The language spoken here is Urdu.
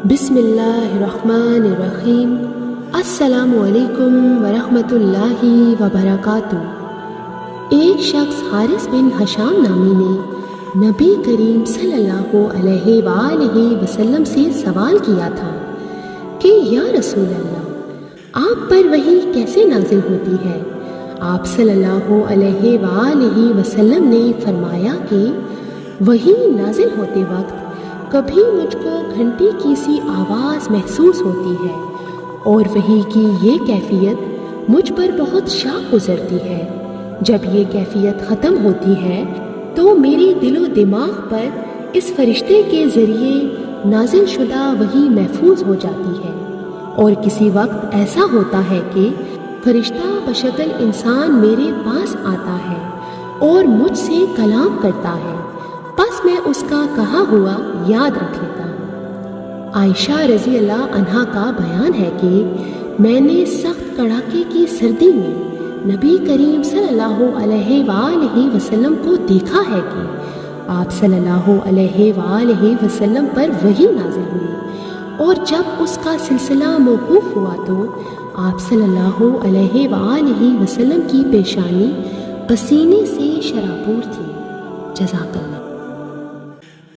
بسم اللہ الرحمن الرحیم۔ السلام علیکم ورحمۃ اللہ وبرکاتہ۔ ایک شخص حارث بن حشام نامی نے نبی کریم صلی اللہ علیہ وآلہ وسلم سے سوال کیا تھا کہ یا رسول اللہ، آپ پر وحی کیسے نازل ہوتی ہے؟ آپ صلی اللہ علیہ وآلہ وسلم نے فرمایا کہ وحی نازل ہوتے وقت کبھی مجھ کو گھنٹی کی سی آواز محسوس ہوتی ہے اور وحی کی یہ کیفیت مجھ پر بہت شاق گزرتی ہے۔ جب یہ کیفیت ختم ہوتی ہے تو میرے دل و دماغ پر اس فرشتے کے ذریعے نازل شدہ وحی محفوظ ہو جاتی ہے، اور کسی وقت ایسا ہوتا ہے کہ فرشتہ بشکل انسان میرے پاس آتا ہے اور مجھ سے کلام کرتا ہے، بس میں اس کا کہا ہوا یاد رکھ لیتا ہوں۔ عائشہ رضی اللہ عنہا کا بیان ہے کہ میں نے سخت کڑاکے کی سردی میں نبی کریم صلی اللہ علیہ وآلہ وسلم کو دیکھا ہے کہ آپ صلی اللہ علیہ وآلہ وسلم پر وحی نازل ہوئی، اور جب اس کا سلسلہ موقوف ہوا تو آپ صلی اللہ علیہ وآلہ وسلم کی پیشانی پسینے سے شرابور تھی۔ جزاک اللہ۔